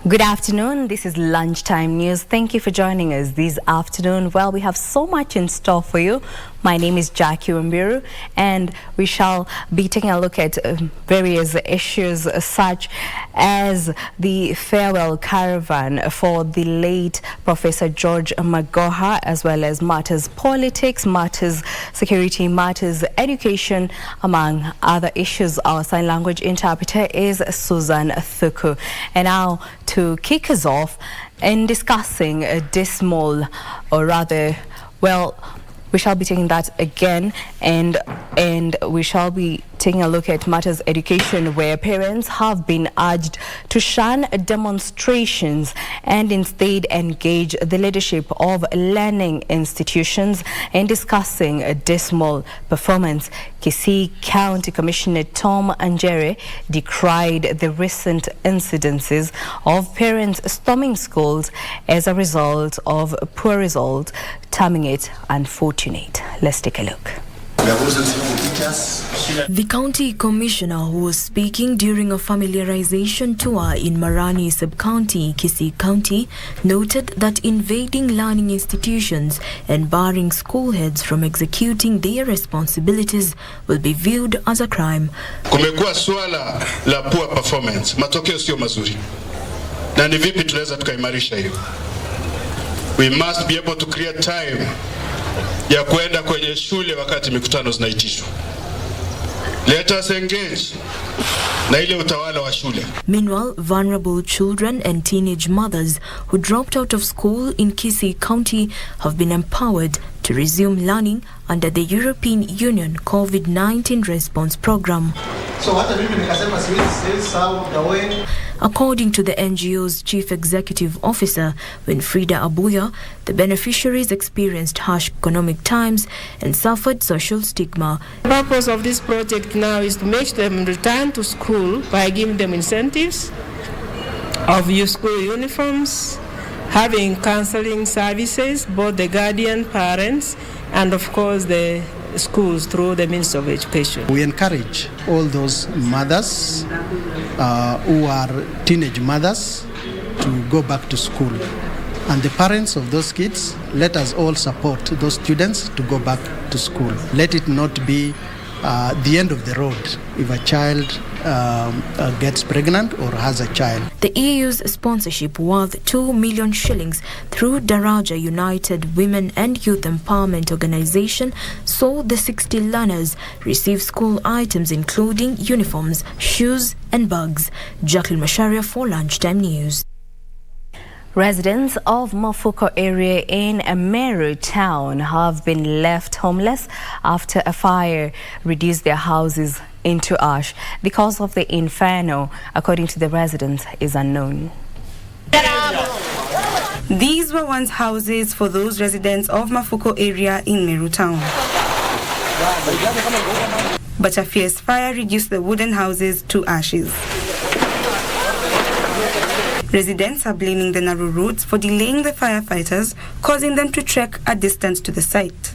Good afternoon. This is Lunchtime News. Thank you for joining us this afternoon. Well, we have so much in store for you. My name is Wambiru, and we shall be taking a look at various issues such as the farewell caravan for the late Professor George Magoha, as well as matters politics, matters security, matters education, among other issues. Our sign language interpreter is Susan Thuku. And now, to kick us off in discussing a dismal, or rather, well, we shall be taking that again, and we shall be taking a look at matters education, where parents have been urged to shun demonstrations and instead engage the leadership of learning institutions in discussing a dismal performance. KBC County Commissioner Tom Anjere decried the recent incidences of parents storming schools as a result of poor results, terming it unfortunate. Let's take a look. The county commissioner, who was speaking during a familiarization tour in Marani sub-county, KBC County, noted that invading learning institutions and barring school heads from executing their responsibilities will be viewed as a crime. Kumekuwa swala la poor performance, matokeo sio mazuri. Na ni vipi tunaweza tukaimarisha hiyo? We must be able to create time ya kuenda kwenye shule wakati mikutano zinaitishwa. Let us engage na ile utawala wa shule. Meanwhile, vulnerable children and teenage mothers who dropped out of school in KBC County have been empowered to resume learning under the European Union COVID-19 response program. According to the NGO's Chief Executive Officer, Winfrida Abuya, the beneficiaries experienced harsh economic times and suffered social stigma. The purpose of this project now is to make them return to school by giving them incentives of school uniforms, having counseling services, both the guardian, parents, and of course the schools through the Ministry of Education. We encourage all those mothers who are teenage mothers to go back to school. And the parents of those kids, let us all support those students to go back to school. Let it not be the end of the road if a child gets pregnant or has a child. The EU's sponsorship worth 2 million shillings through Daraja United Women and Youth Empowerment Organization saw the 60 learners receive school items including uniforms, shoes and bags. Jacqueline Masharia for Lunchtime News. Residents of Mafuko area in Meru town have been left homeless after a fire reduced their houses into ash. The cause of the inferno, according to the residents, is unknown. These were once houses for those residents of Mafuko area in Meru town. But a fierce fire reduced the wooden houses to ashes. Residents are blaming the narrow roads for delaying the firefighters, causing them to trek a distance to the site.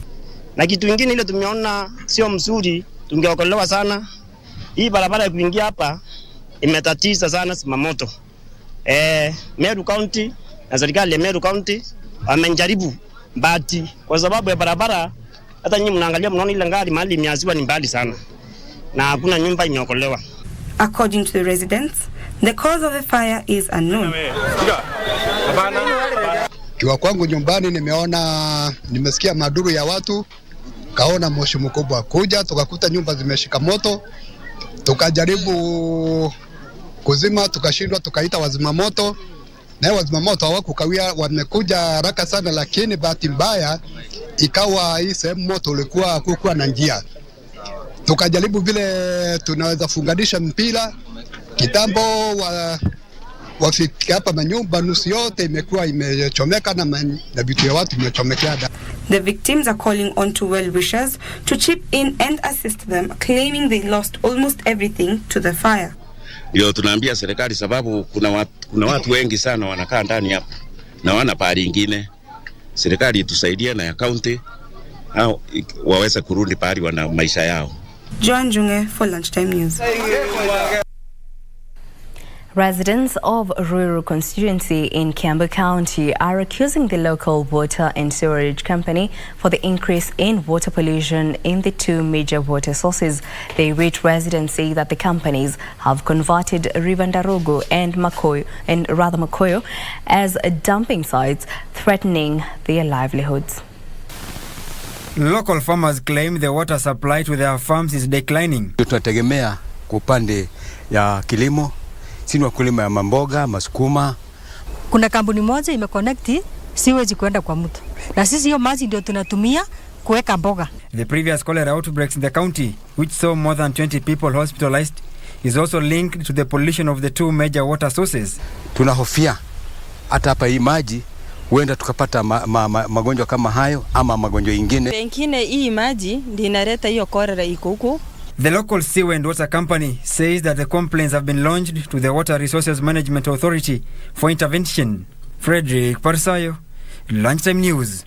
Na kitu kingine ile tumeona sio mzuri, tungeokolewa sana. Hii barabara kuingia hapa imetatiza sana simamoto. Meru County na serikali ya Meru County wamejaribu but kwa sababu ya barabara, hata nyinyi mnaangalia mnaona ile ngari mahali imeaziwa ni mbali sana. Na hakuna nyumba imeokolewa. According to the residents, the cause of the fire is unknown. Kiwa kwangu nyumbani nimesikia maduru ya watu, kaona moshi mkubwa kuja, tukakuta nyumba zimeshika moto, tukajaribu kuzima, tukashindwa, tukaita wazima moto, na wazima moto hawakukawia, wamekuja haraka sana, lakini bahati mbaya ikawa hii sehemu moto ulikuwa hakukuwa na njia. Tukajaribu vile tunaweza funganisha mpira kitambo wafika hapa, manyumba nusu yote imekuwa imechomeka na vitu ya watu imechomekea. The victims are calling on to well-wishers to chip in and assist them, claiming they lost almost everything to the fire. Ndio tunaambia serikali, sababu kuna watu wengi sana wanakaa ndani hapa na wana pahali ingine. Serikali itusaidie na ya county au waweze kurudi pahali wana maisha yao. Joan Junge for Lunchtime News. Residents of Ruto constituency in Kiambu County are accusing the local water and sewerage company for the increase in water pollution in the two major water sources. The irate residents say that the companies have converted Rivandarogo and Makoyo as dumping sites, threatening their livelihoods. Local farmers claim the water supply to their farms is declining. Tunategemea kwa upande ya kilimo, sisi wakulima ya mamboga, masukuma. Kuna kampuni moja imeconnect siwezi kwenda kwa mtu. Na sisi hiyo maji ndio tunatumia kuweka mboga. The previous cholera outbreaks in the county, which saw more than 20 people hospitalized, is also linked to the pollution of the two major water sources. Tunahofia hata hapa hii maji huenda tukapata magonjwa kama hayo ama magonjwa ingine. Pengine hii maji ndio inaleta hiyo cholera iko huko. The local sewer and water company says that the complaints have been launched to the Water Resources Management Authority for intervention. Frederick Parsayo, Lunchtime News.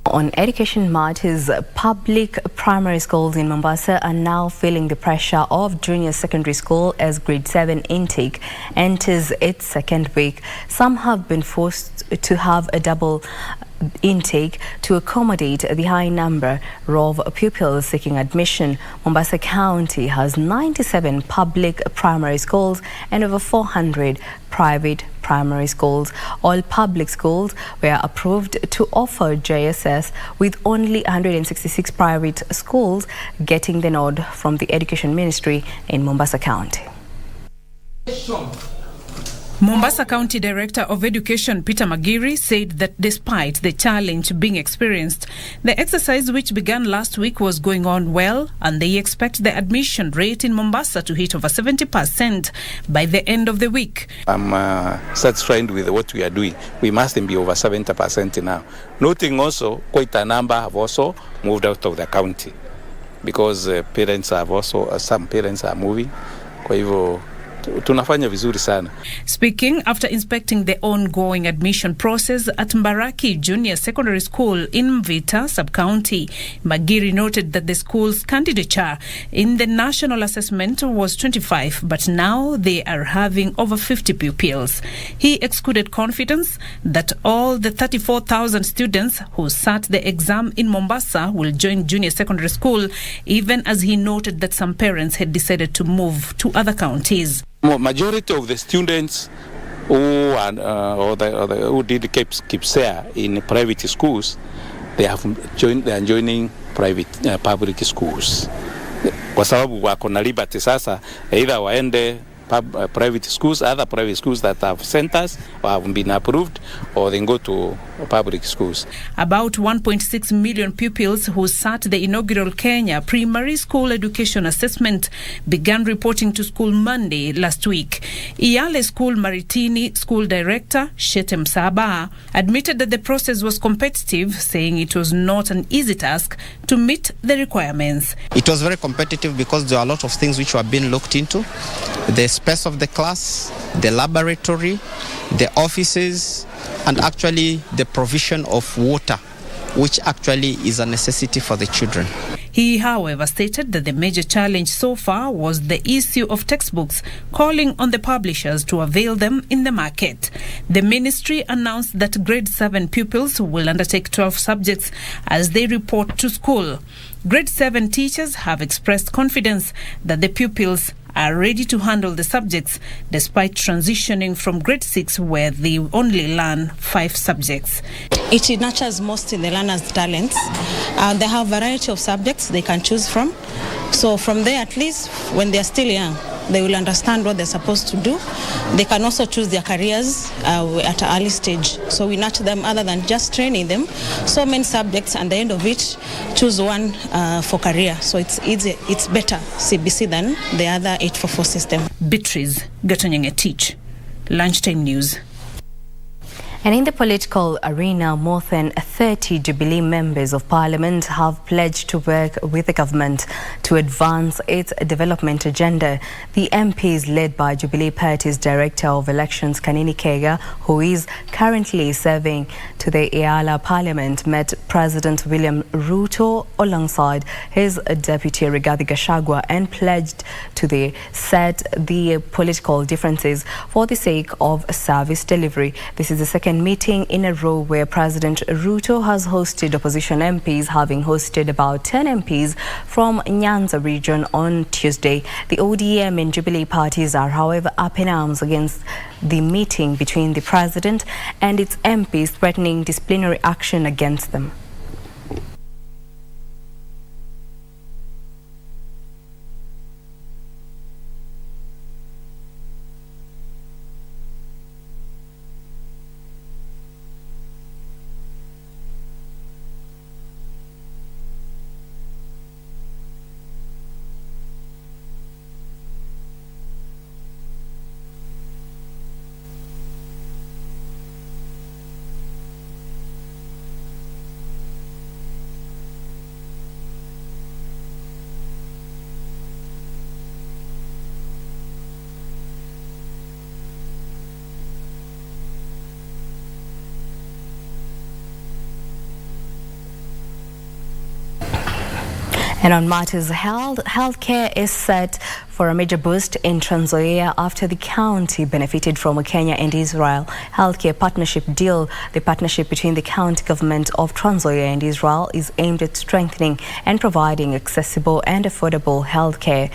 On education matters, public primary schools in Mombasa are now feeling the pressure of junior secondary school as grade 7 intake enters its second week. Some have been forced to have a double intake to accommodate the high number of pupils seeking admission. Mombasa County has 97 public primary schools and over 400 private primary schools. All public schools were approved to offer JSS, with only 166 private schools getting the nod from the Education Ministry in Mombasa County. Mombasa County Director of Education Peter Magiri said that despite the challenge being experienced, the exercise which began last week was going on well, and they expect the admission rate in Mombasa to hit over 70% by the end of the week. I'm satisfied with what we are doing. We must be over 70% now. Noting also, quite a number have also moved out of the county because parents have also, some parents are moving. Kwa hivyo tunafanya vizuri sana. Speaking after inspecting the ongoing admission process at Mbaraki Junior Secondary School in Mvita Sub-County, Magiri noted that the school's candidature in the national assessment was 25, but now they are having over 50 pupils. He exuded confidence that all the 34,000 students who sat the exam in Mombasa will join junior secondary school, even as he noted that some parents had decided to move to other counties. Majority of the students who who did KPSEA in private schools, they are joining public schools. Kwa sababu wako na liberty sasa, either waende private schools, other private schools that have centers or have been approved, or then go to public schools. About 1.6 million pupils who sat the inaugural Kenya Primary School Education Assessment began reporting to school Monday last week. Iyale School Maritini School Director Shetem Saba admitted that the process was competitive, saying it was not an easy task to meet the requirements. It was very competitive because there are a lot of things which were being looked into. The space of the class, the laboratory, the offices, and actually the provision of water, which actually is a necessity for the children. He, however, stated that the major challenge so far was the issue of textbooks, calling on the publishers to avail them in the market. The ministry announced that grade 7 pupils will undertake 12 subjects as they report to school. Grade 7 teachers have expressed confidence that the pupils are ready to handle the subjects despite transitioning from grade 6 where they only learn 5 subjects. It nurtures most in the learners' talents. They have a variety of subjects they can choose from. So from there, at least when they are still young, they will understand what they're supposed to do. They can also choose their careers at an early stage. So we nurture them other than just training them. So many subjects, and at the end of it, choose one for career. So it's better CBC than the other 844 system. Beatrice Gatonyenge Teach, Lunchtime News. And in the political arena, more than 30 Jubilee members of parliament have pledged to work with the government to advance its development agenda. The MPs, led by Jubilee Party's Director of Elections, Kanini Kega, who is currently serving to the Eala Parliament, met President William Ruto alongside his Deputy Rigathi Gachagua and pledged to set the political differences for the sake of service delivery. This is the second meeting in a row where President Ruto has hosted opposition MPs, having hosted about 10 MPs from Nyanza region on Tuesday. The ODM and Jubilee parties are, however, up in arms against the meeting between the president and its MPs, threatening disciplinary action against them. And on matters healthcare is set for a major boost in Trans Nzoia after the county benefited from a Kenya and Israel healthcare partnership deal. The partnership between the county government of Trans Nzoia and Israel is aimed at strengthening and providing accessible and affordable healthcare.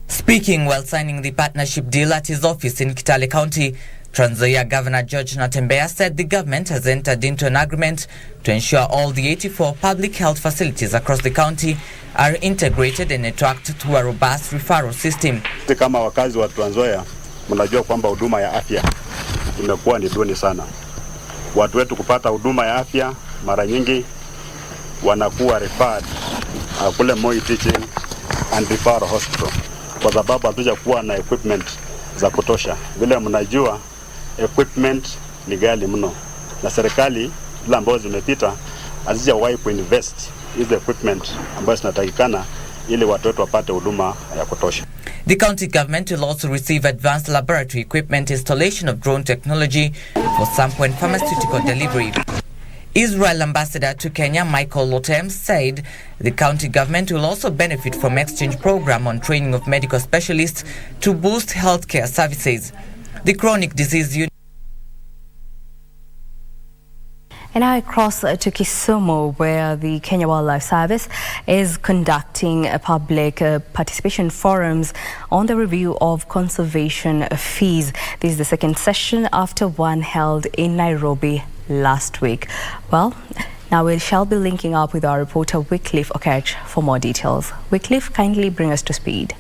Speaking while signing the partnership deal at his office in Kitale County, Trans Nzoia Governor George Natembeya said the government has entered into an agreement to ensure all the 84 public health facilities across the county are integrated and networked through a robust referral system. Kama wakazi wa Trans Nzoia, mnajua kwamba huduma ya afya imekuwa ni duni sana. Watu wetu kupata huduma ya afya mara nyingi wanakuwa referred kule Moi Teaching and Referral Hospital kwa sababu hatujakuwa na equipment za kutosha. Vile mnajua equipment ni ghali mno, na serikali zile ambazo zimepita hazijawahi kuinvest hizo equipment ambazo zinatakikana ili watu wetu wapate huduma ya kutosha. The county government will also receive advanced laboratory equipment, installation of drone technology for sample and pharmaceutical delivery. Israel ambassador to Kenya, Michael Lotem, said the county government will also benefit from exchange program on training of medical specialists to boost healthcare services. The chronic disease unit. And now across to Kisumu, where the Kenya Wildlife Service is conducting a public participation forums on the review of conservation fees. This is the second session after one held in Nairobi last week. Well, now we shall be linking up with our reporter Wycliffe Okech for more details. Wycliffe, kindly bring us to speed.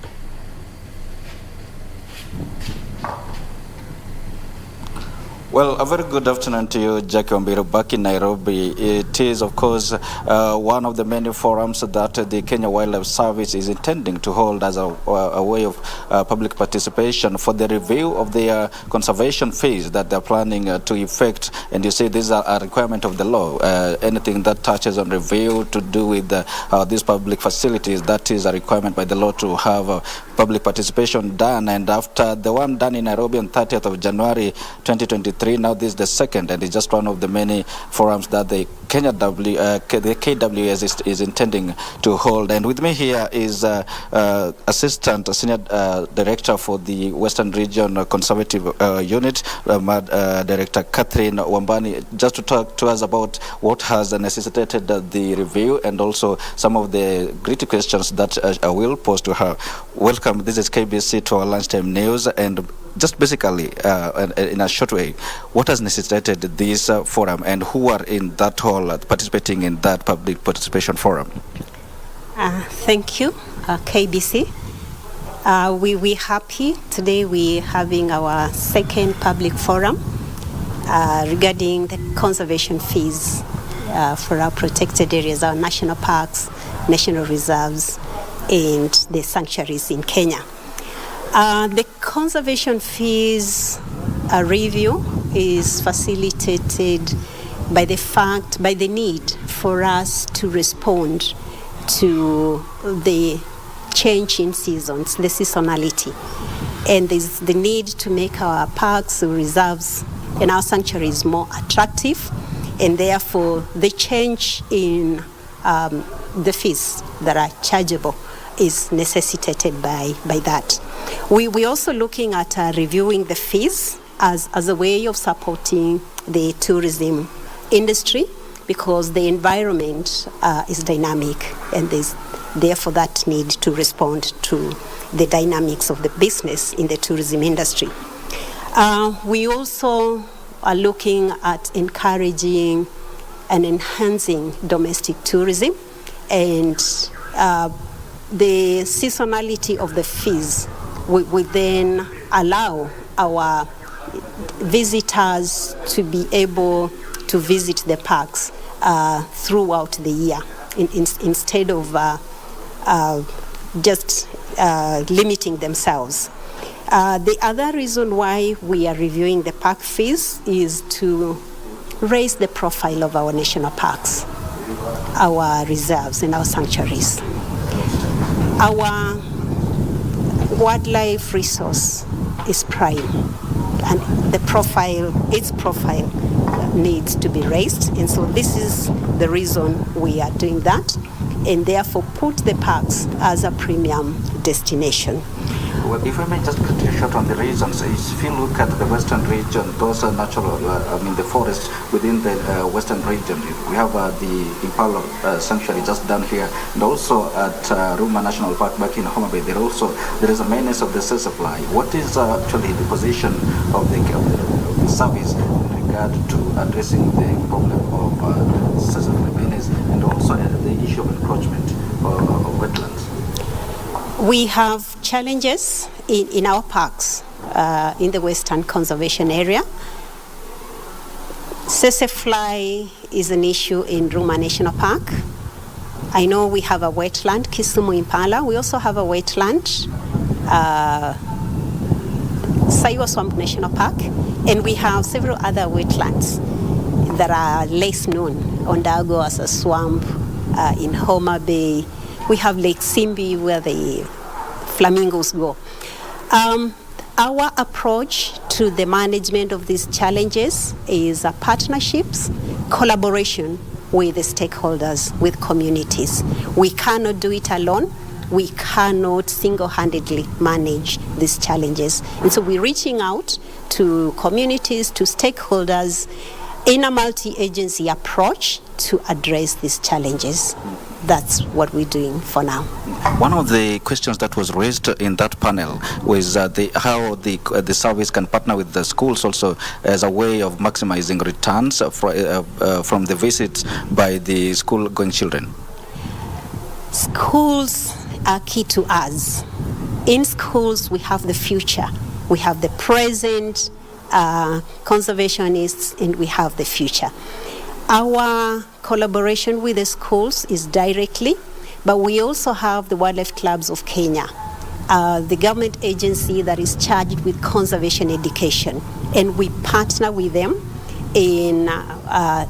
Well, a very good afternoon to you, Jackie Wambiru, back in Nairobi. It is, of course, one of the many forums that the Kenya Wildlife Service is intending to hold as a way of public participation for the review of their conservation fees that they're planning to effect. And you see, these are a requirement of the law. Anything that touches on review to do with these public facilities, that is a requirement by the law to have public participation done. And after the one done in Nairobi on 30th of January 2023, now this is the second, and it's just one of the many forums that the KWS is intending to hold. And with me here is Assistant Senior Director for the Western Region Conservative Unit, Director Catherine Wambani, just to talk to us about what has necessitated the review and also some of the gritty questions that I will pose to her. Welcome. This is KBC to our Lunchtime News, and just basically, in a short way, what has necessitated this forum and who are in that hall participating in that public participation forum? Thank you, KBC. We're happy. Today we're having our second public forum regarding the conservation fees for our protected areas, our national parks, national reserves, and the sanctuaries in Kenya. The conservation fees review is facilitated by the need for us to respond to the change in seasons, the seasonality. And there's the need to make our parks, reserves, and our sanctuaries more attractive, and therefore the change in the fees that are chargeable is necessitated by that. We're also looking at reviewing the fees as a way of supporting the tourism industry, because the environment is dynamic, and there's therefore that need to respond to the dynamics of the business in the tourism industry. We also are looking at encouraging and enhancing domestic tourism, and the seasonality of the fees will then allow our visitors to be able to visit the parks throughout the year, instead of just limiting themselves. The other reason why we are reviewing the park fees is to raise the profile of our national parks, our reserves, and our sanctuaries. Our wildlife resource is prime, and its profile needs to be raised, and so this is the reason we are doing that, and therefore put the parks as a premium destination. Well, if I may just cut you short on the reasons, if you look at the western region, those are natural, the forests within the western region. We have the Impala sanctuary just done here, and also at Ruma National Park back in Homa Bay, there is a menace of the sea supply. What is actually the position of the service in regard to addressing the problem of sea supply menace, and also the issue of encroachment of wetlands? We have challenges in our parks in the Western Conservation Area. Sesefly is an issue in Ruma National Park. I know we have a wetland, Kisumu Impala. We also have a wetland, Saiwa Swamp National Park, and we have several other wetlands that are less known. Ondago as a swamp, in Homa Bay. We have Lake Simbi where the flamingos go. Our approach to the management of these challenges is partnerships, collaboration with the stakeholders, with communities. We cannot do it alone. We cannot single-handedly manage these challenges. And so we're reaching out to communities, to stakeholders in a multi-agency approach to address these challenges. That's what we're doing for now. One of the questions that was raised in that panel was how the service can partner with the schools also as a way of maximizing returns from the visits by the school-going children. Schools are key to us. In schools, we have the future. We have the present conservationists, and we have the future. Our collaboration with the schools is directly, but we also have the Wildlife Clubs of Kenya, the government agency that is charged with conservation education, and we partner with them in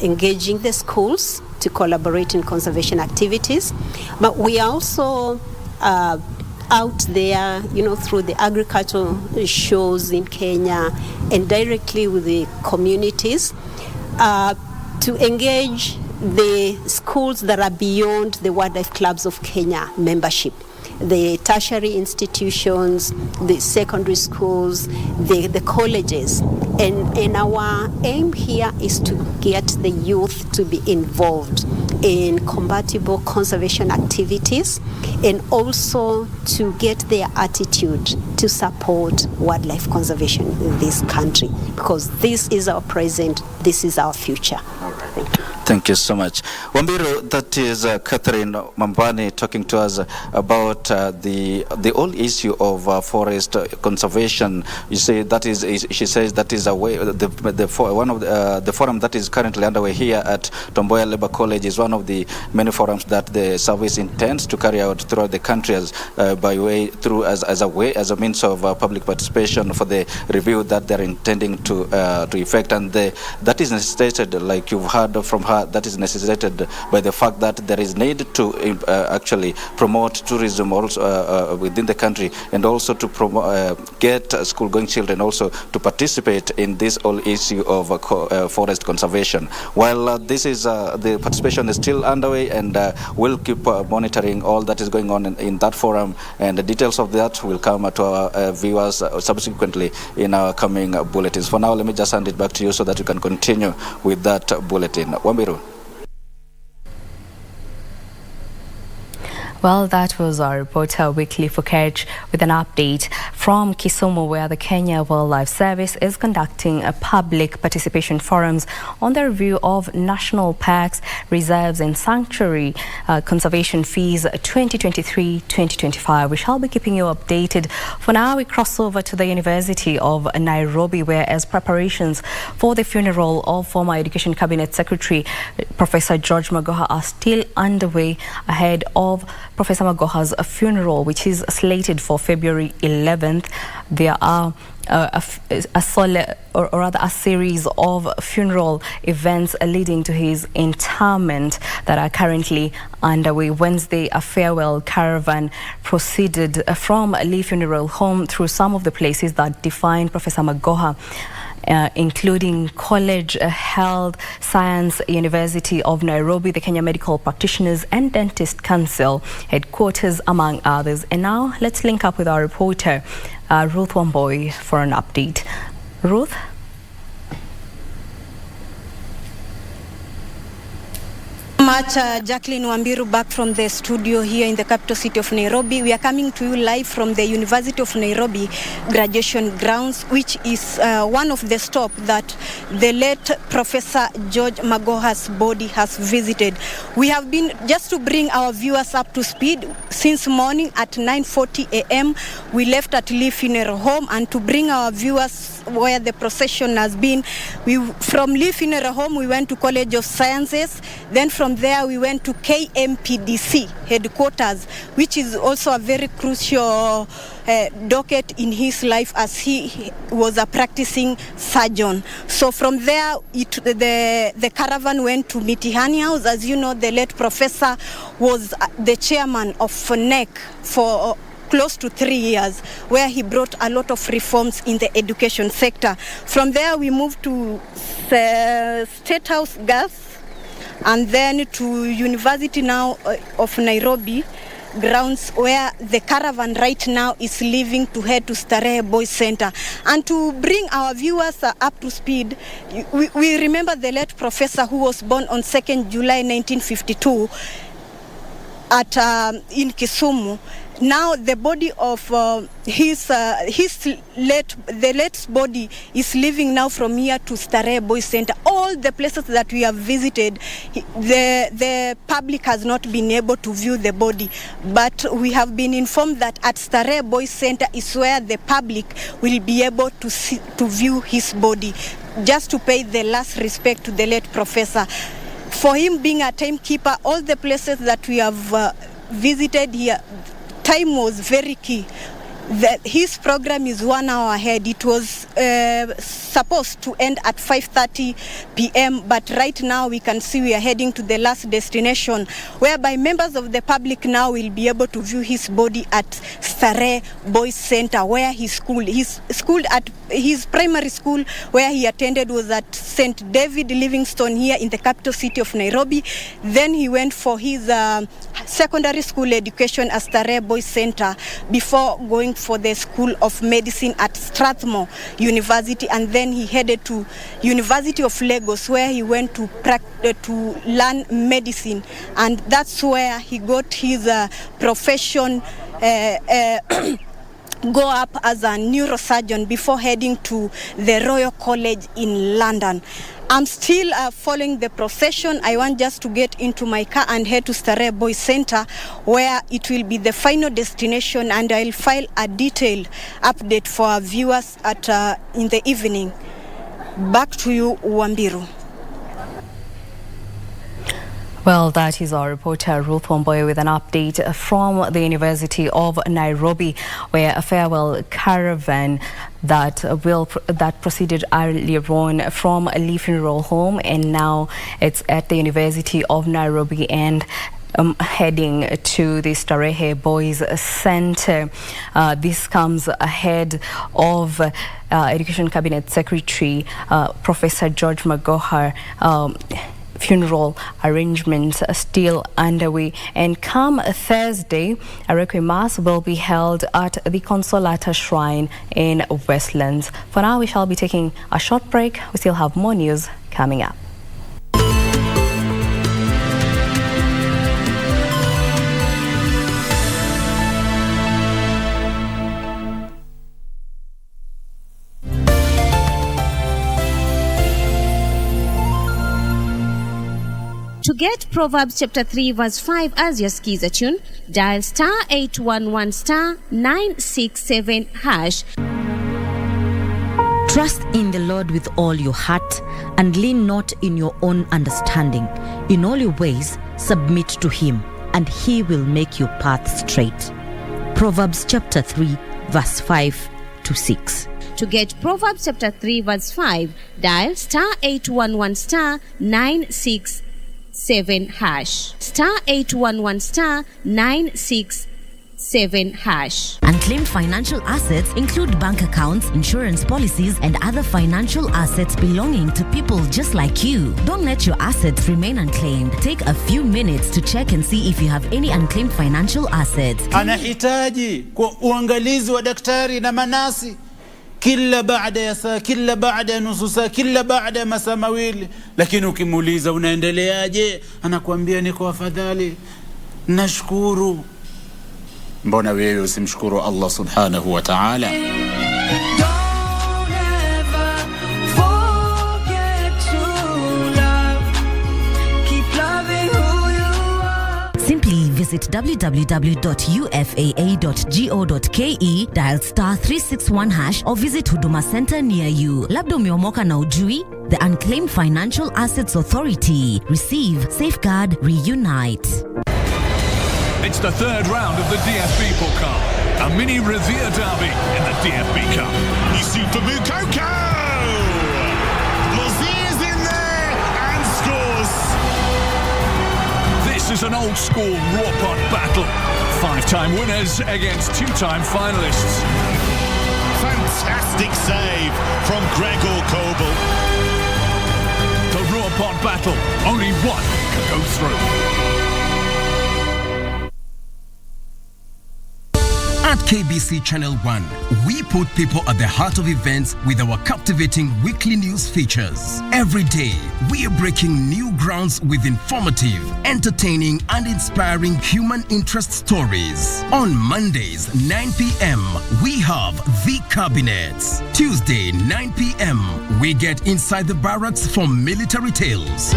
engaging the schools to collaborate in conservation activities. But we are also out there, through the agricultural shows in Kenya and directly with the communities to engage the schools that are beyond the Wildlife Clubs of Kenya membership. The tertiary institutions, the secondary schools, the colleges. And our aim here is to get the youth to be involved in compatible conservation activities, and also to get their attitude to support wildlife conservation in this country, because this is our present, this is our future. All right. Thank you so much. Wambiru, that is Catherine Mambani talking to us about the whole issue of forest conservation. You say that is, she says that is a way, one of the forum that is currently underway here at Tomboya Labour College is one of the many forums that the service intends to carry out throughout the country as a means of public participation for the review that they're intending to effect, and that is necessitated, like you've heard from her, that is necessitated by the fact that there is need to actually promote tourism also within the country, and also to get school-going children also to participate in this whole issue of forest conservation. While this is the participation is still underway, and we'll keep monitoring all that is going on in that forum, and the details of that will come to our viewers subsequently in our coming bulletins. For now, let me just hand it back to you so that you can continue with that bulletin. Wambiru. Well, that was our reporter Weekly Fukech with an update from Kisumu, where the Kenya Wildlife Service is conducting a public participation forums on the review of national parks, reserves and sanctuary conservation fees 2023-2025. We shall be keeping you updated. For now, we cross over to the University of Nairobi, where as preparations for the funeral of former Education Cabinet Secretary Professor George Magoha are still underway ahead of Professor Magoha's funeral, which is slated for February 11th. There are a series of funeral events leading to his interment that are currently underway. Wednesday, a farewell caravan proceeded from Lee Funeral Home through some of the places that defined Professor Magoha, including College Health Science University of Nairobi, the Kenya Medical Practitioners and Dentist Council headquarters, among others. And now let's link up with our reporter, Ruth Wamboi, for an update. Ruth? Jacqueline Wambiru, back from the studio here in the capital city of Nairobi. We are coming to you live from the University of Nairobi graduation grounds, which is one of the stops that the late Professor George Magoha's body has visited. We have been, just to bring our viewers up to speed, since morning at 9:40 a.m. we left at Lee Funeral Home, and to bring our viewers where the procession has been, from Lee Funeral Home we went to College of Sciences, then from there we went to KMPDC headquarters, which is also a very crucial docket in his life, as he was a practicing surgeon. So from there the caravan went to Mitihani House. As you know, the late professor was the chairman of NEC for close to 3 years, where he brought a lot of reforms in the education sector. From there we moved to State House Girls, and then to University now of Nairobi grounds, where the caravan right now is leaving to head to Starehe Boys Center. And to bring our viewers up to speed, we remember the late professor who was born on 2nd July 1952 in Kisumu. Now the body of the late body is leaving now from here to Starehe Boys Center. All the places that we have visited, the public has not been able to view the body, but we have been informed that at Starehe Boys Center is where the public will be able to view his body, just to pay the last respect to the late professor. For him being a timekeeper, all the places that we have visited here, time was very key. His program is 1 hour ahead. It was supposed to end at 5:30 p.m. but right now we can see we are heading to the last destination, whereby members of the public now will be able to view his body at Starehe Boys Center, where he schooled. His primary school where he attended was at St. David Livingstone here in the capital city of Nairobi. Then he went for his secondary school education at Starehe Boys Center before going for the School of Medicine at Strathmore University, and then he headed to University of Lagos, where he went to learn medicine, and that's where he got his profession go up as a neurosurgeon before heading to the Royal College in London. I'm still following the procession. I want just to get into my car and head to Starehe Boys Center, where it will be the final destination, and I'll file a detailed update for our viewers at in the evening. Back to you, Wambiru. Well, that is our reporter Ruto with an update from the University of Nairobi, where a farewell caravan that proceeded earlier on from a Leafing Roll home, and now it's at the University of Nairobi and heading to the Starehe Boys Center. This comes ahead of Education Cabinet Secretary Professor George Magoha. Funeral arrangements are still underway, and come Thursday, a requiem mass will be held at the Consolata Shrine in Westlands. For now, we shall be taking a short break. We still have more news coming up. To get Proverbs chapter 3 verse 5 as your skiza tune, dial star 811 star 967 hash. Trust in the Lord with all your heart and lean not in your own understanding. In all your ways submit to him, and he will make your path straight. Proverbs chapter 3 verse 5 to 6. To get Proverbs chapter 3 verse 5, dial star 811 star 967 hash. Star 811 star 967 hash. Unclaimed financial assets include bank accounts, insurance policies, and other financial assets belonging to people just like you. Don't let your assets remain unclaimed. Take a few minutes to check and see if you have any unclaimed financial assets. Anahitaji uangalizi wa daktari na manasi kila baada ya saa, kila baada ya nusu saa, kila baada ya masaa mawili. Lakini ukimuuliza unaendeleaje, anakuambia niko afadhali, nashukuru. Mbona wewe usimshukuru Allah subhanahu wa ta'ala? Simply visit www.ufaa.go.ke, dial star 361 hash, or visit Huduma Center near you. Labda umeomoka na ujui? The Unclaimed Financial Assets Authority. Receive, safeguard, reunite. It's the third round of the DFB Pokal, a mini Revere derby in the DFB Cup. Yusufa Mukoko! Lazier's in there and scores! This is an old-school raw-pot battle. Five-time winners against two-time finalists. Fantastic save from Gregor Kobel. The raw-pot battle, only one can go through. At KBC Channel 1, we put people at the heart of events with our captivating weekly news features. Every day, we are breaking new grounds with informative, entertaining, and inspiring human interest stories. On Mondays, 9 p.m., we have The Cabinets. Tuesday, 9 p.m., we get inside the barracks for military tales.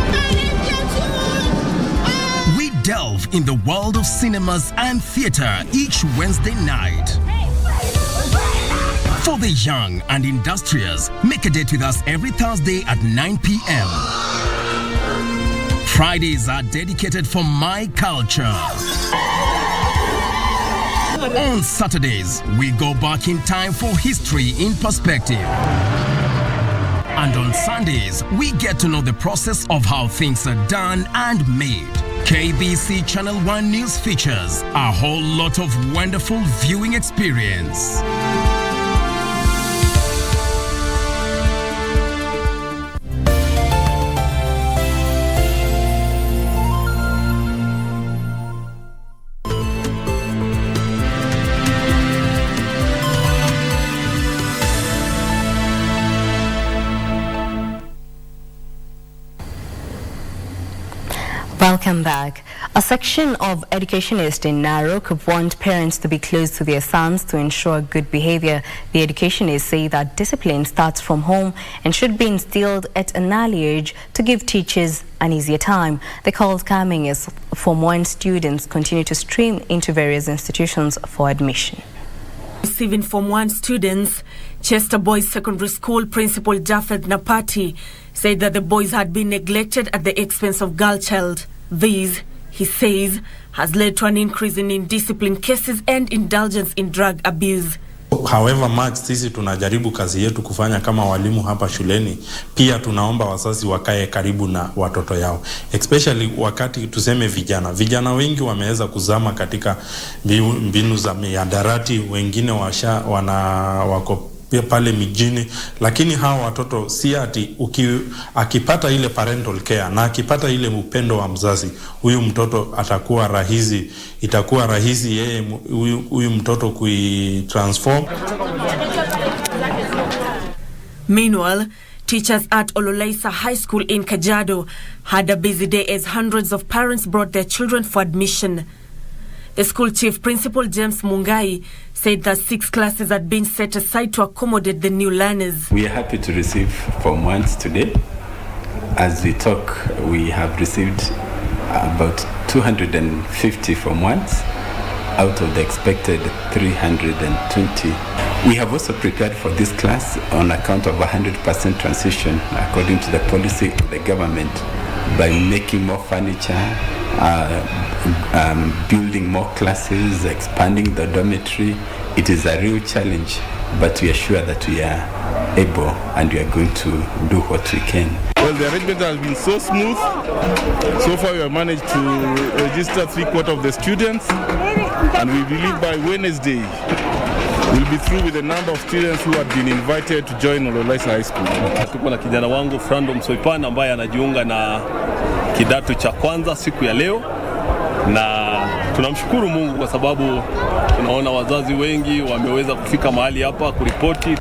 We delve in the world of cinemas and theater each Wednesday night. For the young and industrious, make a date with us every Thursday at 9 p.m. Fridays are dedicated for my culture. On Saturdays, we go back in time for history in perspective. And on Sundays, we get to know the process of how things are done and made. KBC Channel 1 News features a whole lot of wonderful viewing experience. Welcome Welcome back. A section of educationists in Meru want parents to be close to their sons to ensure good behavior. The educationists say that discipline starts from home and should be instilled at an early age to give teachers an easier time. They called coming as Form 1 students continue to stream into various institutions for admission. Receiving Form 1 students, Chester Boys Secondary School Principal Japheth Napati said that the boys had been neglected at the expense of girl child. This, he says, has led to an increase in indiscipline cases and indulgence in drug abuse. However much sisi tunajaribu kazi yetu kufanya kama walimu hapa shuleni, pia tunaomba wazazi wakae karibu na watoto yao, especially wakati tuseme vijana wengi wameweza kuzama katika mbinu za mihadarati, wengine wako pale mijini, lakini hawa watoto si ati akipata ile parental care na akipata ile upendo wa mzazi, huyu mtoto itakuwa rahisi yeye huyu mtoto kuitransform. Meanwhile, teachers at Ololaisa High School in Kajiado had a busy day as hundreds of parents brought their children for admission. The school chief principal, James Mungai, said that 6 classes had been set aside to accommodate the new learners. We are happy to receive Form 1s today. As we talk, we have received about 250 Form 1s out of the expected 320. We have also prepared for this class on account of 100% transition according to the policy of the government by making more furniture, building more classes, expanding the dormitory. It is a real challenge, but we are sure that we are able and we are going to do what we can. Well, the arrangement has been so smooth. So far we have managed to register 3/4 of the students, and we believe by Wednesday we'll be through with the number of students who have been invited to join Ololaisa High School. Tuko na kijana wangu Frando Msoipana ambaye anajiunga na kidato cha kwanza siku ya leo, na tunamshukuru Mungu kwa sababu tunaona wazazi wengi wameweza kufika mahali hapa kuripoti.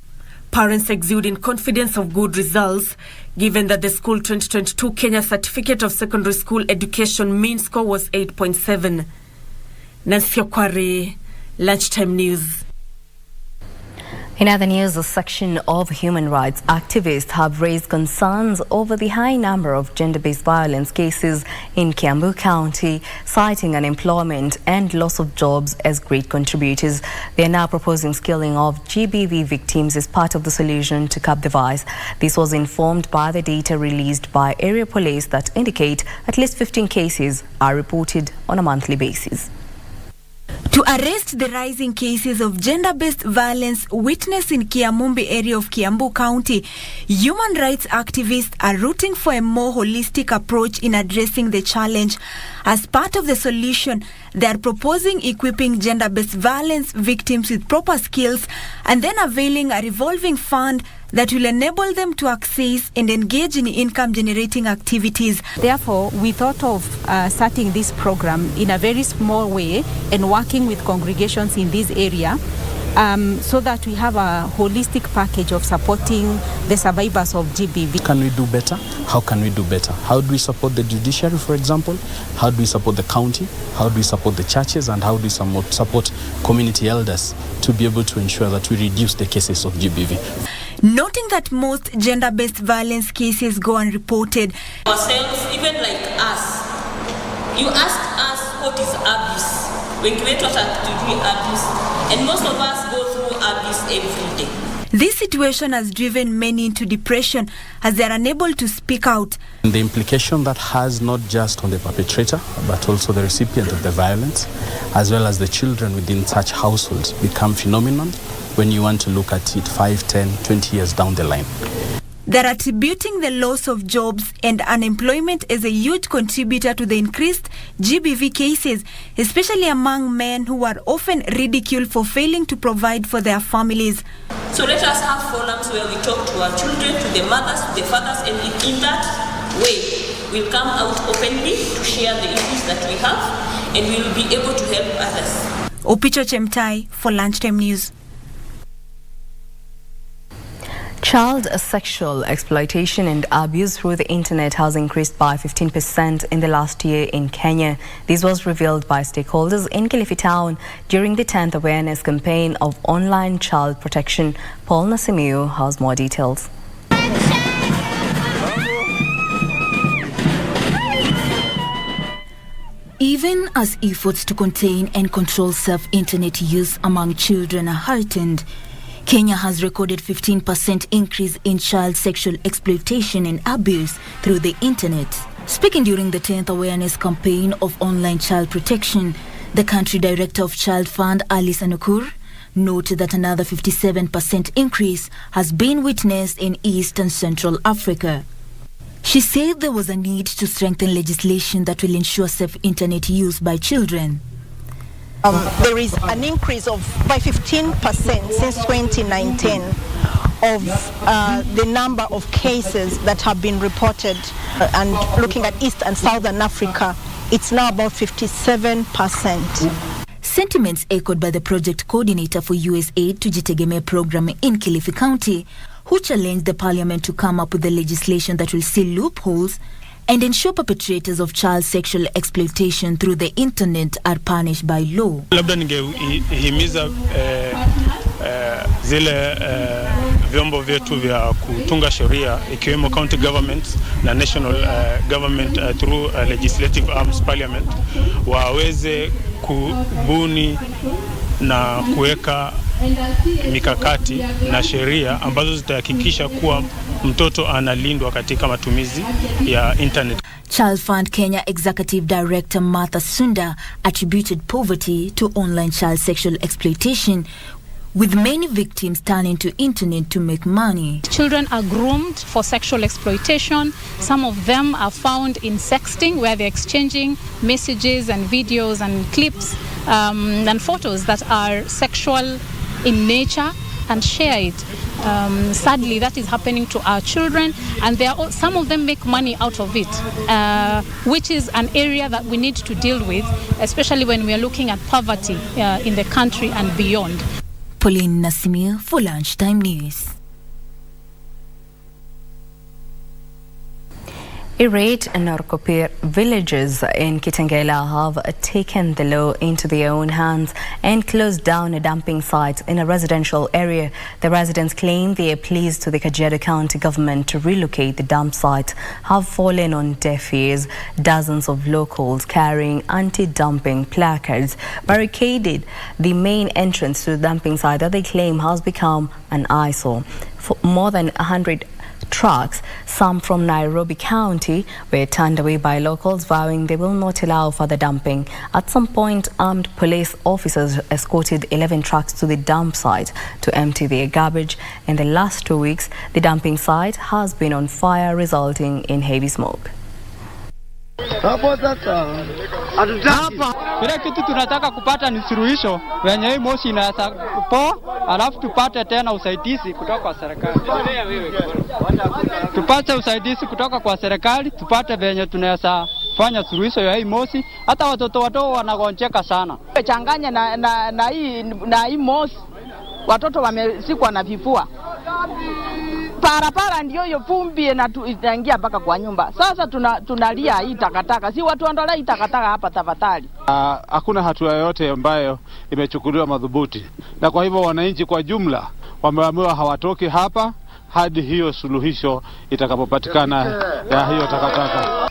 Parents exuding confidence of good results, given that the school 2022 Kenya Certificate of Secondary School Education mean score was 8.7. Nancy Okware, Lunchtime News. In other news, a section of human rights activists have raised concerns over the high number of gender-based violence cases in Kiambu County, citing unemployment and loss of jobs as great contributors. They are now proposing skilling of GBV victims as part of the solution to curb the vice. This was informed by the data released by area police that indicate at least 15 cases are reported on a monthly basis. To arrest the rising cases of gender-based violence witnessed in Kiamumbi area of Kiambu County, human rights activists are rooting for a more holistic approach in addressing the challenge. As part of the solution, they are proposing equipping gender-based violence victims with proper skills and then availing a revolving fund that will enable them to access and engage in income-generating activities. Therefore, we thought of starting this program in a very small way and working with congregations in this area so that we have a holistic package of supporting the survivors of GBV. Can we do better? How can we do better? How do we support the judiciary, for example? How do we support the county? How do we support the churches? And how do we support community elders to be able to ensure that we reduce the cases of GBV? Noting that most gender-based violence cases go unreported. Ourselves, even like us, you ask us what is abuse. When we talk about abuse, and most of us go through abuse every day. This situation has driven many into depression as they are unable to speak out. The implication that has not just on the perpetrator, but also the recipient of the violence, as well as the children within such households, become phenomenal when you want to look at it 5, 10, 20 years down the line. They're attributing the loss of jobs and unemployment as a huge contributor to the increased GBV cases, especially among men who are often ridiculed for failing to provide for their families. So let us have forums where we talk to our children, to the mothers, to the fathers, and in that way we'll come out openly to share the issues that we have, and we'll be able to help others. Opicho Chemtai for Lunchtime News. Child sexual exploitation and abuse through the internet has increased by 15% in the last year in Kenya. This was revealed by stakeholders in Kilifi Town during the 10th awareness campaign of online child protection. Paul Nasimiu has more details. Even as efforts to contain and control self-internet use among children are heightened, Kenya has recorded 15% increase in child sexual exploitation and abuse through the internet. Speaking during the 10th awareness campaign of online child protection, the country director of Child Fund, Alice Anukur, noted that another 57% increase has been witnessed in East and Central Africa. She said there was a need to strengthen legislation that will ensure safe internet use by children. There is an increase of by 15% since 2019 of the number of cases that have been reported, and looking at East and Southern Africa, it's now about 57%. Sentiments echoed by the project coordinator for USAID to Jitegeme program in Kilifi County, who challenged the parliament to come up with the legislation that will seal loopholes and ensure perpetrators of child sexual exploitation through the internet are punished by law. Labda ningehimiza zile vyombo vyetu vya kutunga sheria ikiwemo county governments na national government through legislative arms parliament waweze kubuni na kuweka mikakati na sheria ambazo zitahakikisha kuwa mtoto analindwa katika matumizi ya internet. Child Fund Kenya Executive Director Martha Sunda attributed poverty to online child sexual exploitation, with many victims turning to internet to make money. Children are groomed for sexual exploitation. Some of them are found in sexting, where they're exchanging messages and videos and clips and photos that are sexual in nature and share it. Sadly, that is happening to our children, and some of them make money out of it, which is an area that we need to deal with, especially when we are looking at poverty in the country and beyond. Pauline Nasimir for Lunchtime News. Irate and Norkopir villages in Kitengela have taken the law into their own hands and closed down a dumping site in a residential area. The residents claim they are pleased to the Kajiado County government to relocate the dump site have fallen on deaf ears. Dozens of locals carrying anti-dumping placards barricaded the main entrance to the dumping site that they claim has become an eyesore. For more than 100 trucks, some from Nairobi County, were turned away by locals, vowing they will not allow further dumping. At some point, armed police officers escorted 11 trucks to the dump site to empty their garbage. In the last 2 weeks, the dumping site has been on fire, resulting in heavy smoke. Kile kitu tunataka kupata ni suluhisho wenye hii moshi inaweza kupoa, alafu tupate tena usaidizi kutoka kwa serikali. Tupate usaidizi kutoka kwa serikali, tupate venye tunaweza fanya suluhisho ya hii moshi. Hata watoto wadogo wanagonjeka sana. Changanya na hii moshi, watoto wamesikwa na vifua. Parapara ndio hiyo vumbi inaingia mpaka kwa nyumba. Sasa tunalia hii takataka. Si watu ondola hii takataka hapa tafadhali. Hakuna hatua yoyote ambayo imechukuliwa madhubuti. Na kwa hivyo wananchi kwa jumla wameamua hawatoki hapa hadi hiyo suluhisho itakapopatikana ya hiyo takataka.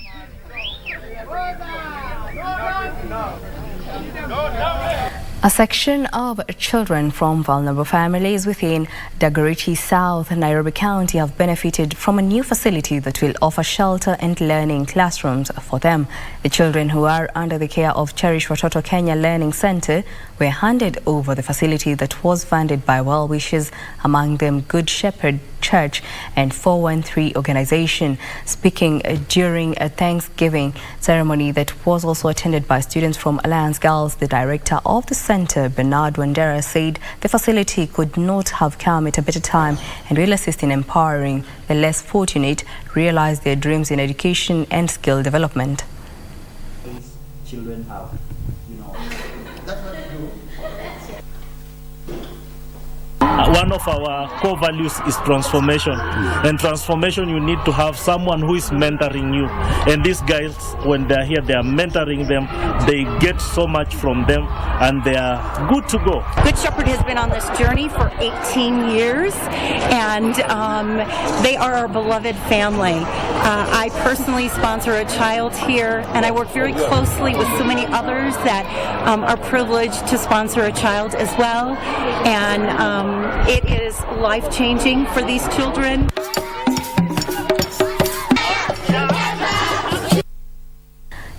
A section of children from vulnerable families within Dagoretti South, Nairobi County have benefited from a new facility that will offer shelter and learning classrooms for them. The children who are under the care of Cherish Watoto Kenya Learning Center were handed over the facility that was funded by well-wishers, among them Good Shepherd Church and 413 organization. Speaking during a Thanksgiving ceremony that was also attended by students from Alliance Girls, the director of the center, Bernard Wandera, said the facility could not have come at a better time and will assist in empowering the less fortunate realize their dreams in education and skill development. Children have, one of our core values is transformation. And transformation, you need to have someone who is mentoring you. And these guys, when they're here, they are mentoring them. They get so much from them, and they are good to go. Good Shepherd has been on this journey for 18 years, and they are our beloved family. I personally sponsor a child here, and I work very closely with so many others that are privileged to sponsor a child as well. And it is life-changing for these children.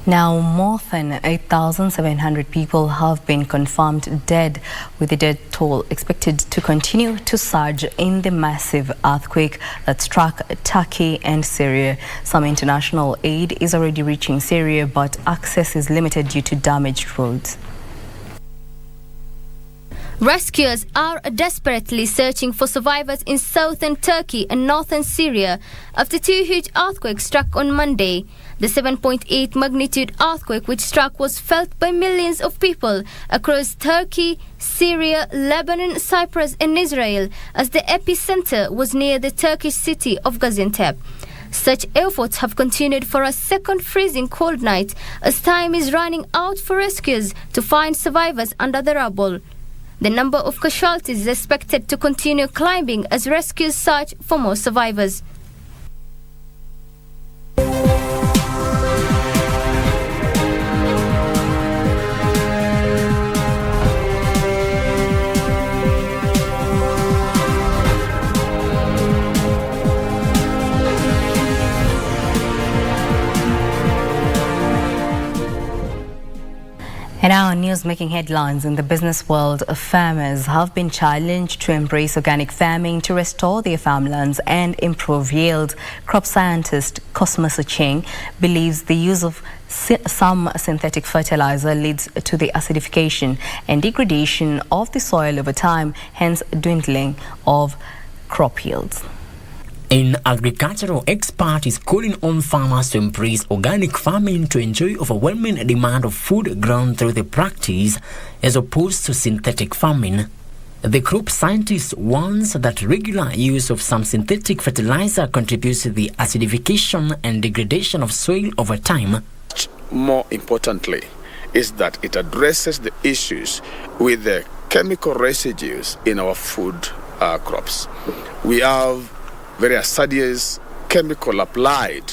Now, more than 8,700 people have been confirmed dead, with the death toll expected to continue to surge in the massive earthquake that struck Turkey and Syria. Some international aid is already reaching Syria, but access is limited due to damaged roads. Rescuers are desperately searching for survivors in southern Turkey and northern Syria after two huge earthquakes struck on Monday. The 7.8 magnitude earthquake which struck was felt by millions of people across Turkey, Syria, Lebanon, Cyprus and Israel, as the epicenter was near the Turkish city of Gaziantep. Such efforts have continued for a second freezing cold night as time is running out for rescuers to find survivors under the rubble. The number of casualties is expected to continue climbing as rescuers search for more survivors. And our news making headlines in the business world, farmers have been challenged to embrace organic farming to restore their farmlands and improve yield. Crop scientist Cosmas Ocheng believes the use of some synthetic fertilizer leads to the acidification and degradation of the soil over time, hence dwindling of crop yields. An agricultural expert is calling on farmers to embrace organic farming to enjoy overwhelming demand of food grown through the practice as opposed to synthetic farming. The crop scientist warns that regular use of some synthetic fertilizer contributes to the acidification and degradation of soil over time. More importantly is that it addresses the issues with the chemical residues in our food crops. We have very acidious chemical applied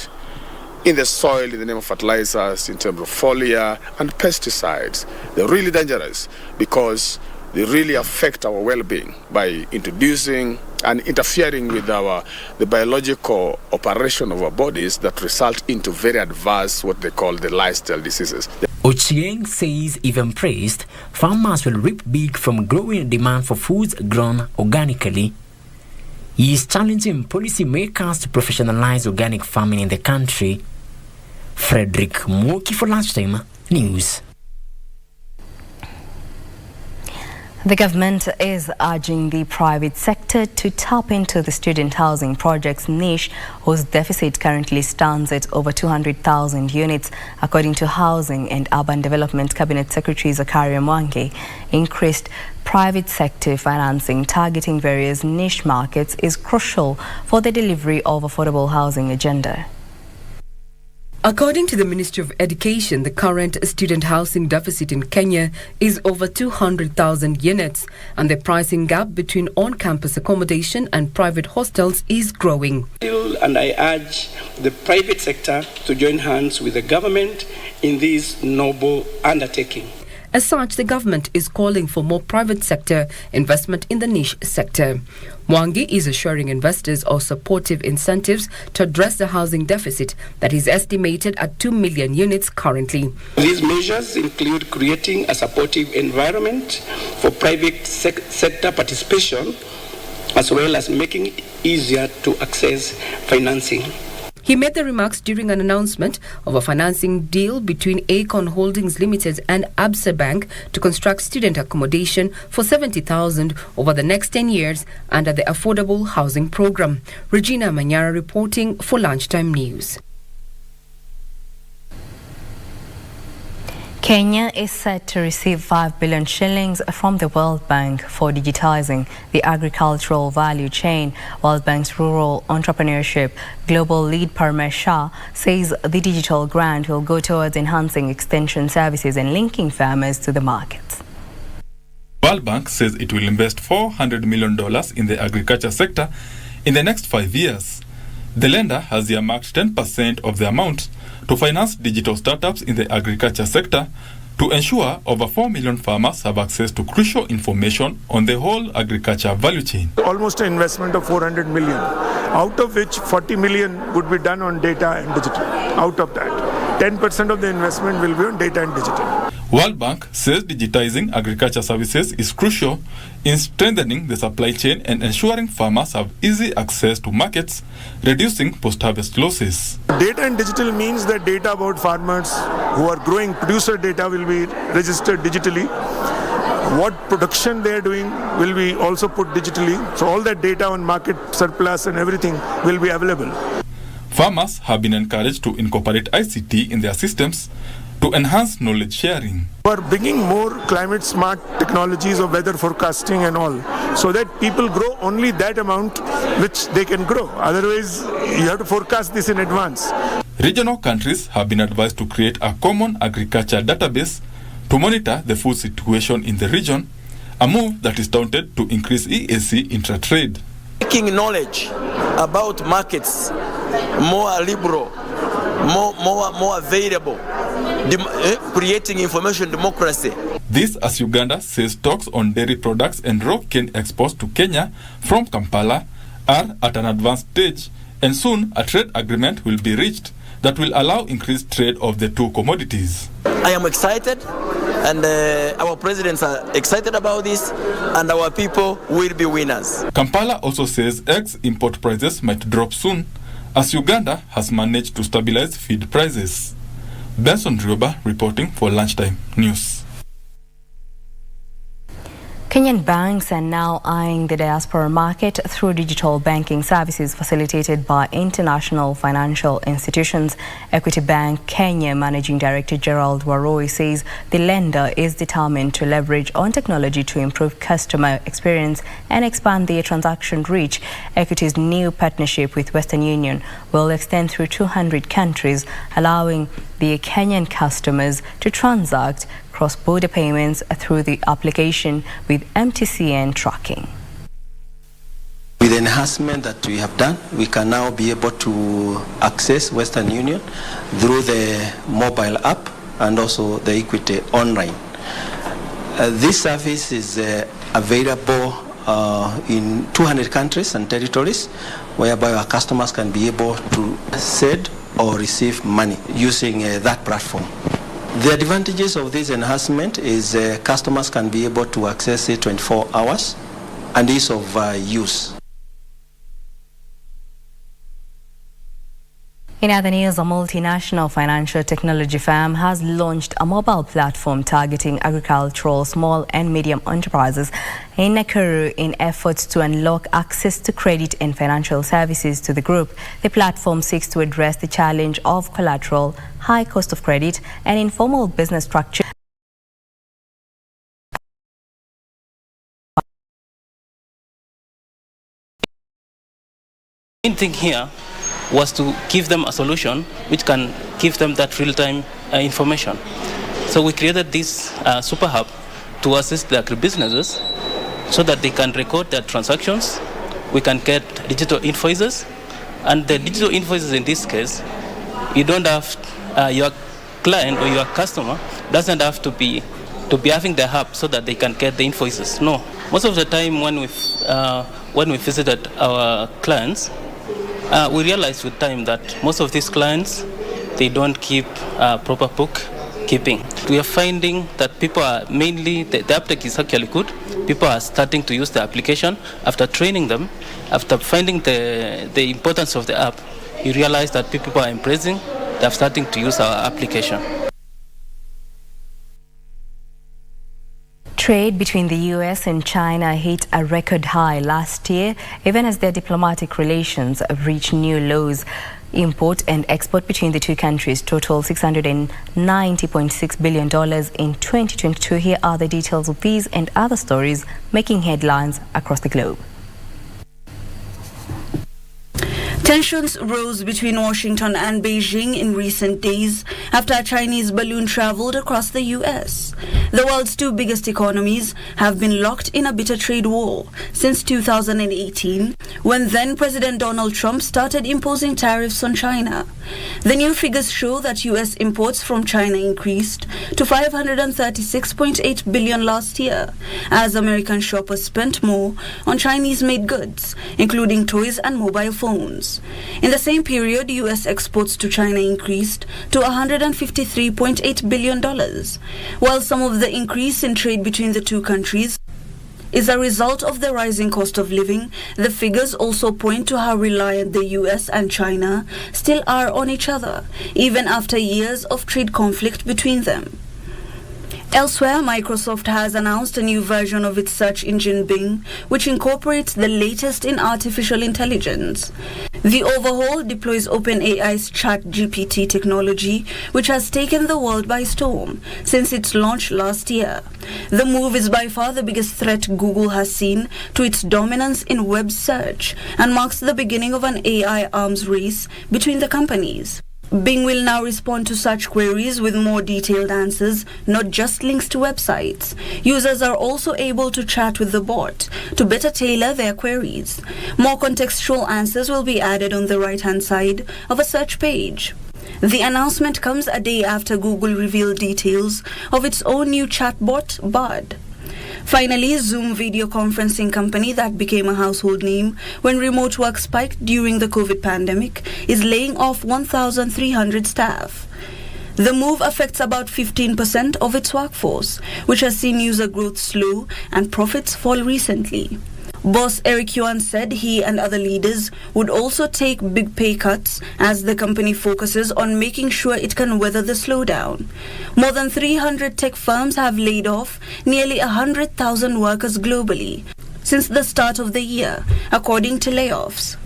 in the soil in the name of fertilizers, in terms of foliar and pesticides. They're really dangerous because they really affect our well-being by introducing and interfering with the biological operation of our bodies that result into very adverse, what they call the lifestyle diseases. Ochieng says if embraced, farmers will reap big from growing demand for foods grown organically. He is challenging policymakers to professionalize organic farming in the country. Frederick Moki for Lunchtime News. The government is urging the private sector to tap into the student housing project's niche, whose deficit currently stands at over 200,000 units, according to Housing and Urban Development Cabinet Secretary Zakaria Mwangi. Increased private sector financing targeting various niche markets is crucial for the delivery of affordable housing agenda. According to the Ministry of Education, the current student housing deficit in Kenya is over 200,000 units, and the pricing gap between on-campus accommodation and private hostels is growing. And I urge the private sector to join hands with the government in this noble undertaking. As such, the government is calling for more private sector investment in the niche sector. Mwangi is assuring investors of supportive incentives to address the housing deficit that is estimated at 2 million units currently. These measures include creating a supportive environment for private sector participation, as well as making it easier to access financing. He made the remarks during an announcement of a financing deal between Acorn Holdings Limited and Absa Bank to construct student accommodation for 70,000 over the next 10 years under the Affordable Housing Program. Regina Manyara reporting for Lunchtime News. Kenya is set to receive 5 billion shillings from the World Bank for digitizing the agricultural value chain. World Bank's Rural Entrepreneurship Global Lead Parmesh Shah says the digital grant will go towards enhancing extension services and linking farmers to the markets. World Bank says it will invest $400 million in the agriculture sector in the next 5 years. The lender has earmarked 10% of the amount to finance digital startups in the agriculture sector to ensure over 4 million farmers have access to crucial information on the whole agriculture value chain. Almost an investment of 400 million, out of which 40 million would be done on data and digital. Out of that, 10% of the investment will be on data and digital. World Bank says digitizing agriculture services is crucial in strengthening the supply chain and ensuring farmers have easy access to markets, reducing post-harvest losses. Data and digital means that data about farmers who are growing producer data will be registered digitally. What production they are doing will be also put digitally. So all that data on market surplus and everything will be available. Farmers have been encouraged to incorporate ICT in their systems to enhance knowledge sharing. We are bringing more climate smart technologies of weather forecasting and all, so that people grow only that amount which they can grow. Otherwise, you have to forecast this in advance. Regional countries have been advised to create a common agriculture database to monitor the food situation in the region, a move that is touted to increase EAC intra-trade. Making knowledge about markets more liberal, more available, creating information democracy. This as Uganda says talks on dairy products and raw cane exports to Kenya from Kampala are at an advanced stage, and soon a trade agreement will be reached that will allow increased trade of the two commodities. I am excited, and our presidents are excited about this, and our people will be winners. Kampala also says eggs import prices might drop soon, as Uganda has managed to stabilize feed prices. Benson Rioba reporting for Lunchtime News. Kenyan banks are now eyeing the diaspora market through digital banking services facilitated by international financial institutions. Equity Bank Kenya Managing Director Gerald Waroi says the lender is determined to leverage on technology to improve customer experience and expand their transaction reach. Equity's new partnership with Western Union will extend through 200 countries, allowing the Kenyan customers to transact cross-border payments through the application with MTCN tracking. With the enhancement that we have done, we can now be able to access Western Union through the mobile app and also the Equity Online. This service is available in 200 countries and territories, whereby our customers can be able to send or receive money using that platform. The advantages of this enhancement is customers can be able to access it 24 hours and ease of use. In other news, a multinational financial technology firm has launched a mobile platform targeting agricultural small and medium enterprises in Meru in efforts to unlock access to credit and financial services to the group. The platform seeks to address the challenge of collateral, high cost of credit, and informal business structure. The main thing here was to give them a solution which can give them that real-time information. So we created this super hub to assist the agribusinesses so that they can record their transactions. We can get digital invoices, and the digital invoices in this case, you don't have your client or your customer doesn't have to be having the hub so that they can get the invoices. No, most of the time when we visited our clients, we realized with time that most of these clients, they don't keep proper bookkeeping. We are finding that people are mainly, the uptake is actually good. People are starting to use the application. After training them, after finding the importance of the app, you realize that people are embracing, they're starting to use our application. Trade between the US and China hit a record high last year, even as their diplomatic relations have reached new lows. import and export between the two countries totaled $690.6 billion in 2022. Here are the details of these and other stories making headlines across the globe. Tensions rose between Washington and Beijing in recent days after a Chinese balloon traveled across the U.S. The world's two biggest economies have been locked in a bitter trade war since 2018, when then-President Donald Trump started imposing tariffs on China. The new figures show that U.S. imports from China increased to $536.8 billion last year, as American shoppers spent more on Chinese-made goods, including toys and mobile phones. In the same period, U.S. exports to China increased to $153.8 billion. While some of the increase in trade between the two countries is a result of the rising cost of living, the figures also point to how reliant the U.S. and China still are on each other, even after years of trade conflict between them. Elsewhere, Microsoft has announced a new version of its search engine Bing, which incorporates the latest in artificial intelligence. The overhaul deploys OpenAI's ChatGPT technology, which has taken the world by storm since its launch last year. The move is by far the biggest threat Google has seen to its dominance in web search and marks the beginning of an AI arms race between the companies. Bing will now respond to such queries with more detailed answers, not just links to websites. Users are also able to chat with the bot to better tailor their queries. More contextual answers will be added on the right-hand side of a search page. The announcement comes a day after Google revealed details of its own new chatbot, Bard. Finally, Zoom video conferencing company that became a household name when remote work spiked during the COVID pandemic is laying off 1,300 staff. The move affects about 15% of its workforce, which has seen user growth slow and profits fall recently. Boss Eric Yuan said he and other leaders would also take big pay cuts as the company focuses on making sure it can weather the slowdown. More than 300 tech firms have laid off nearly 100,000 workers globally since the start of the year, according to layoffs.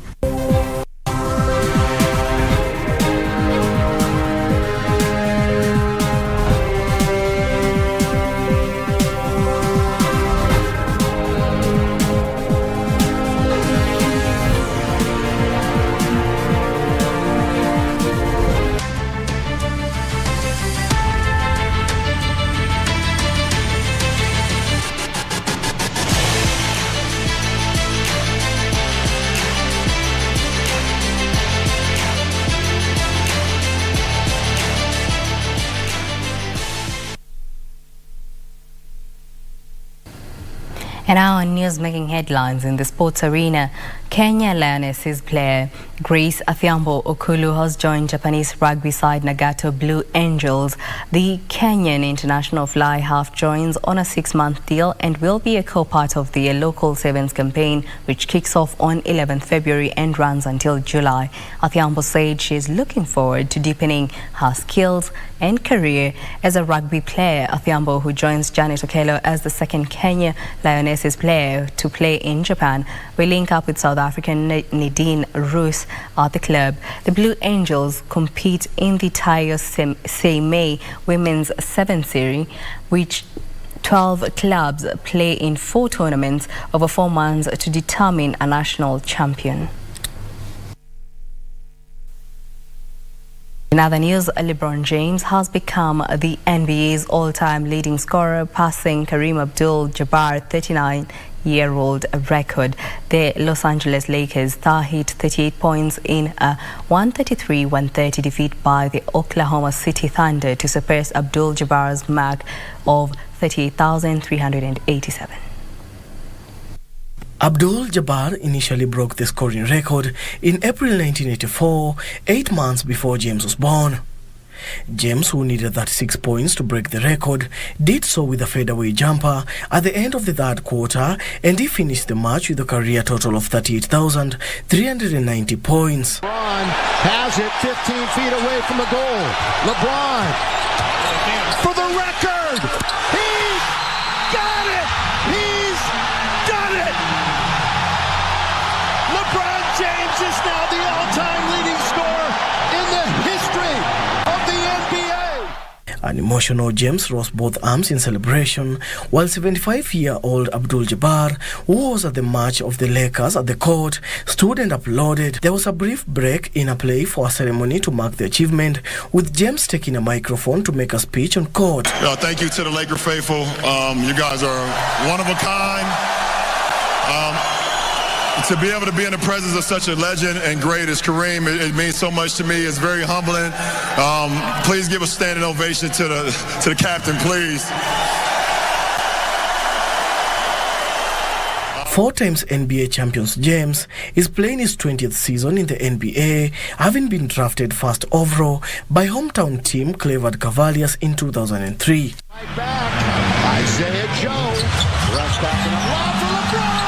And now on news making headlines in the sports arena, Kenya Lionesses player Grace Athiambo Okulu has joined Japanese rugby side Nagato Blue Angels. The Kenyan international fly half joins on a 6-month deal and will be a co-part of the local sevens campaign, which kicks off on 11th February and runs until July. Athiambo said she is looking forward to deepening her skills and career as a rugby player. Athiambo, who joins Janet Okello as the second Kenya Lionesses player to play in Japan, will link up with South African Nadine Roos at the club. The Blue Angels compete in the Tayo Seimei Women's 7 Series, which 12 clubs play in 4 tournaments over 4 months to determine a national champion. In other news, LeBron James has become the NBA's all-time leading scorer, passing Kareem Abdul-Jabbar's 39-year-old record. The Los Angeles Lakers star hit 38 points in a 133-130 defeat by the Oklahoma City Thunder to surpass Abdul-Jabbar's mark of 38,387. Abdul-Jabbar initially broke the scoring record in April 1984, 8 months before James was born. James, who needed 36 points to break the record, did so with a fadeaway jumper at the end of the third quarter, and he finished the match with a career total of 38,390 points. LeBron has it 15 feet away from the goal. LeBron for the record. He's got it. He's done it. LeBron James is now the all-time leading scorer Promotional, James rose both arms in celebration, while 75-year-old Abdul Jabbar, who was at the match of the Lakers at the court, stood and applauded. There was a brief break in a play for a ceremony to mark the achievement, with James taking a microphone to make a speech on court. Thank you to the Laker faithful. You guys are one of a kind. To be able to be in the presence of such a legend and great as Kareem, it means so much to me. It's very humbling. Please give a standing ovation to the captain, please. 4 times NBA champions James is playing his 20th season in the NBA, having been drafted first overall by hometown team Cleveland Cavaliers in 2003. Isaiah Joe, rush back and a lob for LeBron.